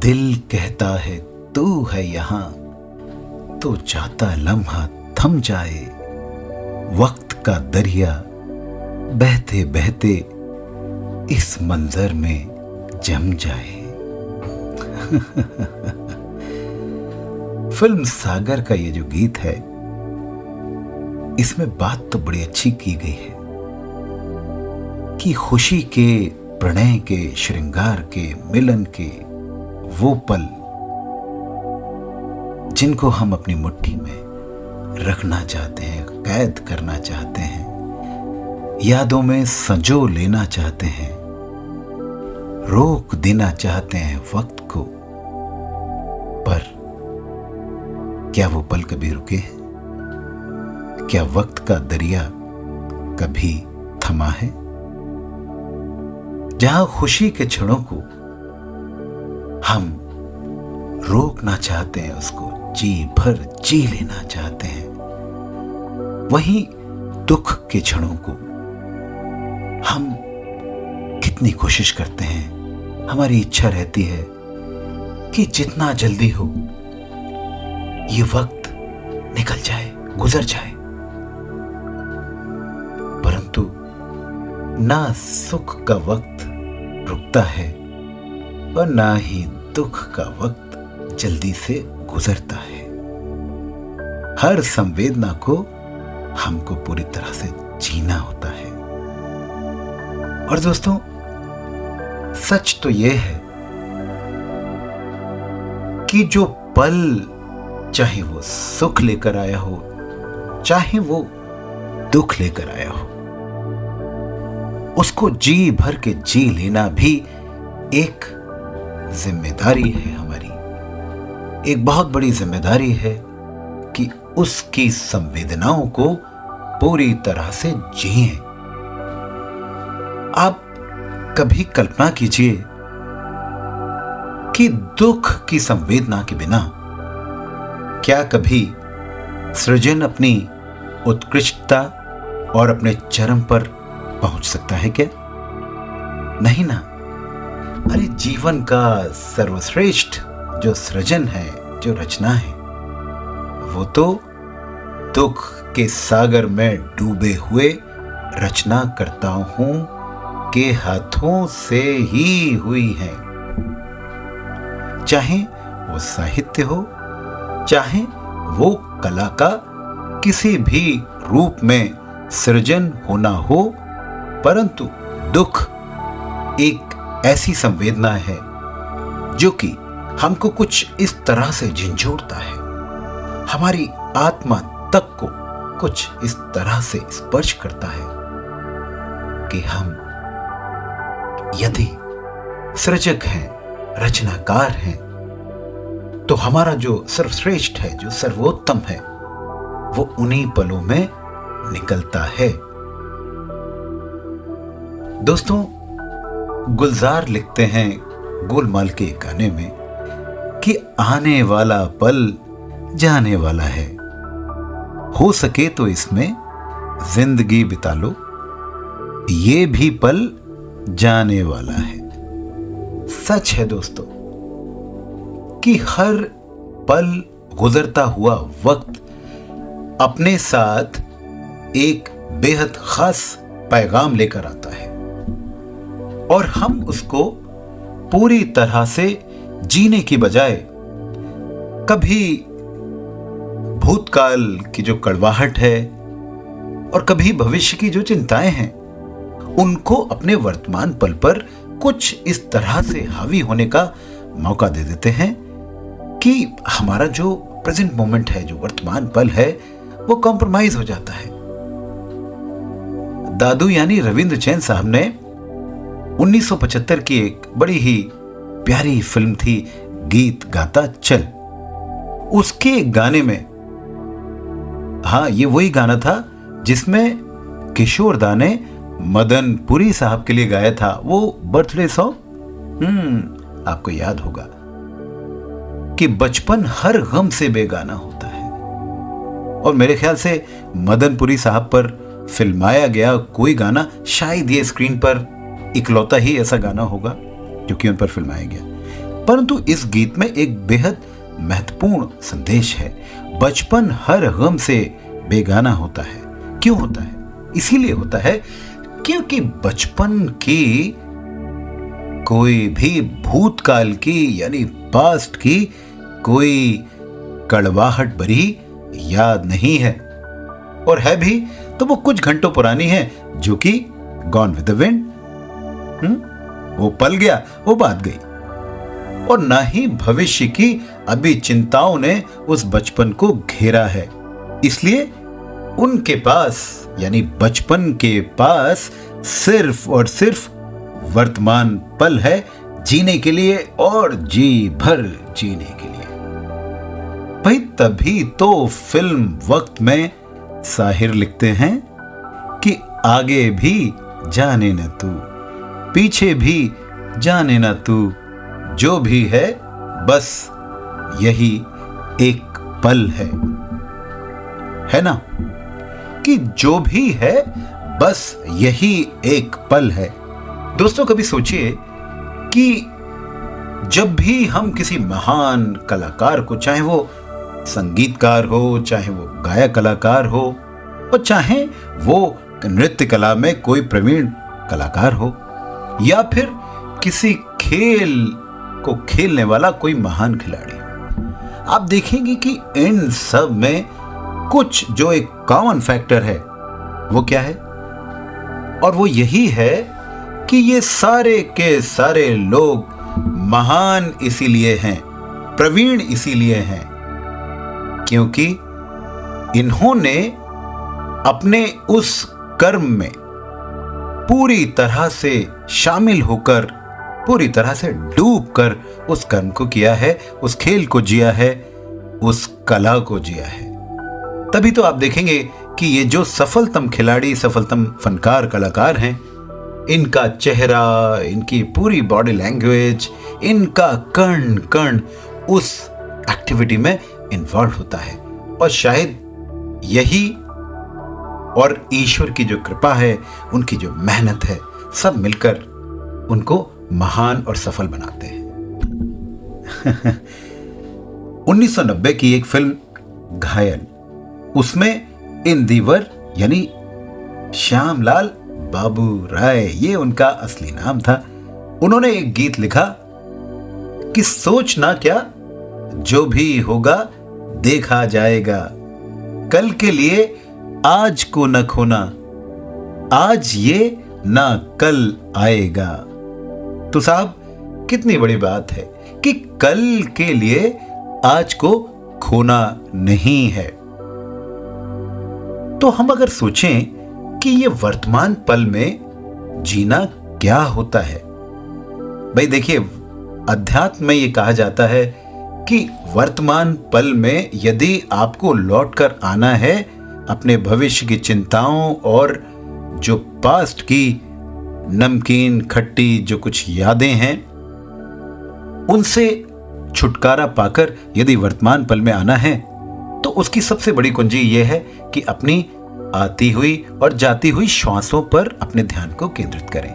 दिल कहता है तू है यहाँ, तो जाता लम्हा थम जाए। वक्त का दरिया बहते बहते इस मंजर में जम जाए। फिल्म सागर का ये जो गीत है, इसमें बात तो बड़ी अच्छी की गई है कि खुशी के, प्रणय के, श्रृंगार के, मिलन के वो पल जिनको हम अपनी मुट्ठी में रखना चाहते हैं, कैद करना चाहते हैं, यादों में संजो लेना चाहते हैं, रोक देना चाहते हैं वक्त को। पर क्या वो पल कभी रुके हैं? क्या वक्त का दरिया कभी थमा है? जहां खुशी के क्षणों को हम रोकना चाहते हैं, उसको जी भर जी लेना चाहते हैं, वहीं दुख के क्षणों को हम कितनी कोशिश करते हैं, हमारी इच्छा रहती है कि जितना जल्दी हो ये वक्त निकल जाए, गुजर जाए। परंतु ना सुख का वक्त रुकता है और ना ही दुख का वक्त जल्दी से गुजरता है। हर संवेदना को हमको पूरी तरह से जीना होता है। और दोस्तों, सच तो यह है कि जो पल, चाहे वो सुख लेकर आया हो, चाहे वो दुख लेकर आया हो, उसको जी भर के जी लेना भी एक जिम्मेदारी है हमारी। एक बहुत बड़ी जिम्मेदारी है कि उसकी संवेदनाओं को पूरी तरह से जिएं। आप कभी कल्पना कीजिए कि दुख की संवेदना के बिना क्या कभी सृजन अपनी उत्कृष्टता और अपने चरम पर पहुंच सकता है क्या? नहीं ना। अरे जीवन का सर्वश्रेष्ठ जो सृजन है, जो रचना है, वो तो दुख के सागर में डूबे हुए रचना करताओं के हाथों से ही हुई है। चाहे वो साहित्य हो, चाहे वो कला का किसी भी रूप में सृजन होना हो, परंतु दुख एक ऐसी संवेदना है जो कि हमको कुछ इस तरह से झंझोड़ता है, हमारी आत्मा तक को कुछ इस तरह से स्पर्श करता है कि हम यदि सृजक हैं, रचनाकार हैं, तो हमारा जो सर्वश्रेष्ठ है, जो सर्वोत्तम है, वो उन्हीं पलों में निकलता है। दोस्तों, गुलजार लिखते हैं गोलमाल के गाने में कि आने वाला पल जाने वाला है, हो सके तो इसमें जिंदगी बिता लो, ये भी पल जाने वाला है। सच है दोस्तों कि हर पल गुजरता हुआ वक्त अपने साथ एक बेहद खास पैगाम लेकर आता है और हम उसको पूरी तरह से जीने की बजाय कभी भूतकाल की जो कड़वाहट है और कभी भविष्य की जो चिंताएं हैं, उनको अपने वर्तमान पल पर कुछ इस तरह से हावी होने का मौका दे देते हैं कि हमारा जो प्रेजेंट मोमेंट है, जो वर्तमान पल है, वो कॉम्प्रोमाइज हो जाता है। दादू यानी रविंद्र जैन साहब ने 1975 की एक बड़ी ही प्यारी फिल्म थी गीत गाता चल। उसके गाने में, हाँ, ये वही गाना था जिसमें किशोर दा ने मदन पुरी साहब के लिए गाया था, वो बर्थडे सॉन्ग। आपको याद होगा कि बचपन हर गम से बेगाना होता है, और मेरे ख्याल से मदन पुरी साहब पर फिल्माया गया कोई गाना शायद ये स्क्रीन पर इकलौता ही ऐसा गाना होगा जो कि उन पर फिल्माया गया। परंतु इस गीत में एक बेहद महत्वपूर्ण संदेश है। बचपन हर गम से बेगाना होता है। क्यों होता है? इसीलिए होता है क्योंकि बचपन की कोई भी भूतकाल की यानी पास्ट की कोई कड़वाहट भरी याद नहीं है, और है भी तो वो कुछ घंटों पुरानी है, जो कि गॉन विद द विंड। वो पल गया, वो बात गई। और ना ही भविष्य की अभी चिंताओं ने उस बचपन को घेरा है। इसलिए उनके पास यानी बचपन के पास सिर्फ और सिर्फ वर्तमान पल है जीने के लिए और जी भर जीने के लिए। भाई तभी तो फिल्म वक्त में साहिर लिखते हैं कि आगे भी जाने न तू, पीछे भी जाने न तू, जो भी है बस यही एक पल है ना? कि जो भी है बस यही एक पल है। दोस्तों कभी सोचिए कि जब भी हम किसी महान कलाकार को, चाहे वो संगीतकार हो, चाहे वो गायक कलाकार हो, और चाहे वो नृत्य कला में कोई प्रवीण कलाकार हो, या फिर किसी खेल को खेलने वाला कोई महान खिलाड़ी हो, आप देखेंगे कि इन सब में कुछ जो एक कॉमन फैक्टर है वो क्या है? और वो यही है कि ये सारे के सारे लोग महान इसीलिए हैं, प्रवीण इसीलिए हैं, क्योंकि इन्होंने अपने उस कर्म में पूरी तरह से शामिल होकर, पूरी तरह से डूबकर उस कर्म को किया है, उस खेल को जिया है, उस कला को जिया है। तभी तो आप देखेंगे कि ये जो सफलतम खिलाड़ी, सफलतम फनकार कलाकार हैं, इनका चेहरा, इनकी पूरी बॉडी लैंग्वेज, इनका कण कण उस एक्टिविटी में इन्वॉल्व होता है। और शायद यही और ईश्वर की जो कृपा है, उनकी जो मेहनत है, सब मिलकर उनको महान और सफल बनाते हैं। 1990 की एक फिल्म घायल, उसमें इंदिवर यानी श्यामलाल बाबू राय, ये उनका असली नाम था, उन्होंने एक गीत लिखा कि सोचना क्या, जो भी होगा देखा जाएगा, कल के लिए आज को न खोना, आज ये ना कल आएगा। तो साहब कितनी बड़ी बात है कि कल के लिए आज को खोना नहीं है। तो हम अगर सोचें कि ये वर्तमान पल में जीना क्या होता है, भाई देखिए, अध्यात्म में ये कहा जाता है कि वर्तमान पल में यदि आपको लौटकर आना है अपने भविष्य की चिंताओं और जो पास्ट की नमकीन खट्टी जो कुछ यादें हैं, उनसे छुटकारा पाकर यदि वर्तमान पल में आना है, तो उसकी सबसे बड़ी कुंजी यह है कि अपनी आती हुई और जाती हुई श्वासों पर अपने ध्यान को केंद्रित करें।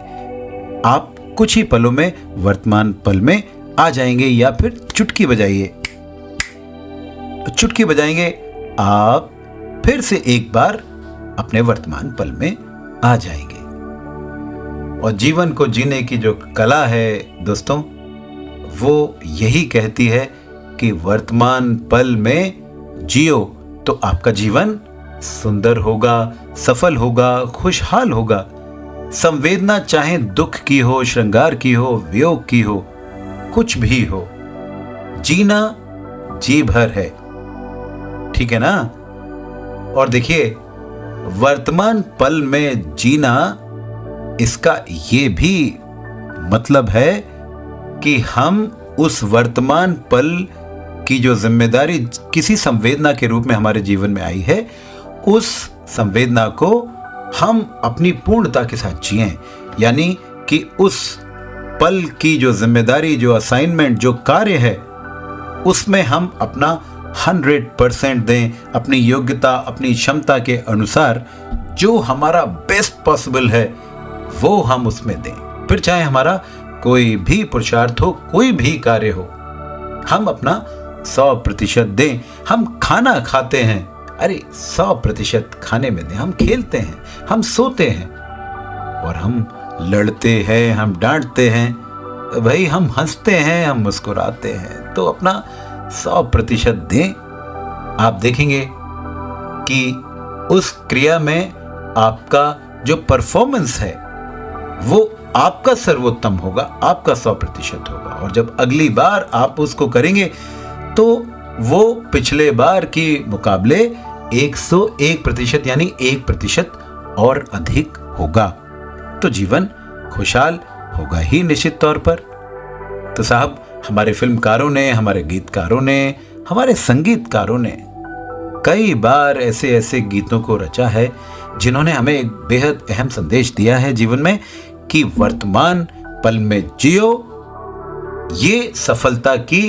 आप कुछ ही पलों में वर्तमान पल में आ जाएंगे, या फिर चुटकी बजाइए, चुटकी बजाएंगे, आप फिर से एक बार अपने वर्तमान पल में आ जाएंगे। और जीवन को जीने की जो कला है दोस्तों, वो यही कहती है कि वर्तमान पल में जियो तो आपका जीवन सुंदर होगा, सफल होगा, खुशहाल होगा। संवेदना चाहे दुख की हो, श्रृंगार की हो, वियोग की हो, कुछ भी हो, जीना जी भर है, ठीक है ना? और देखिए, वर्तमान पल में जीना, इसका ये भी मतलब है कि हम उस वर्तमान पल की जो जिम्मेदारी किसी संवेदना के रूप में हमारे जीवन में आई है, उस संवेदना को हम अपनी पूर्णता के साथ जिएं। यानी कि उस पल की जो जिम्मेदारी, जो असाइनमेंट, जो कार्य है, उसमें हम अपना 100% दें, अपनी योग्यता, अपनी क्षमता के अनुसार जो हमारा बेस्ट पॉसिबल है वो हम उसमें दें। फिर चाहे हमारा कोई भी पुरुषार्थ हो, कोई भी कार्य हो, हम अपना 100% दें। हम खाना खाते हैं, अरे 100% खाने में दें। हम खेलते हैं, हम सोते हैं, और हम लड़ते हैं, हम डांटते हैं, भाई हम हंसते हैं, हम मुस्कुराते हैं, तो अपना 100% दें। आप देखेंगे कि उस क्रिया में आपका जो परफॉर्मेंस है वो आपका सर्वोत्तम होगा, आपका 100% होगा। और जब अगली बार आप उसको करेंगे तो वो पिछले बार के मुकाबले 101% यानी 1% और अधिक होगा। तो जीवन खुशहाल होगा ही निश्चित तौर पर। तो साहब, हमारे फिल्मकारों ने, हमारे गीतकारों ने, हमारे संगीतकारों ने कई बार ऐसे ऐसे गीतों को रचा है जिन्होंने हमें एक बेहद अहम संदेश दिया है जीवन में कि वर्तमान पल में जियो, ये सफलता की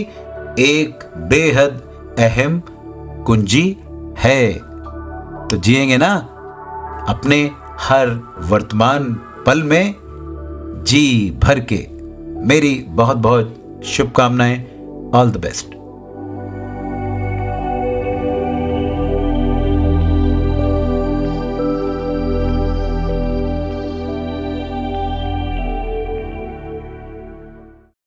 एक बेहद अहम कुंजी है। तो जिएंगे ना अपने हर वर्तमान पल में जी भर के। मेरी बहुत बहुत शुभकामनाएं। All the best.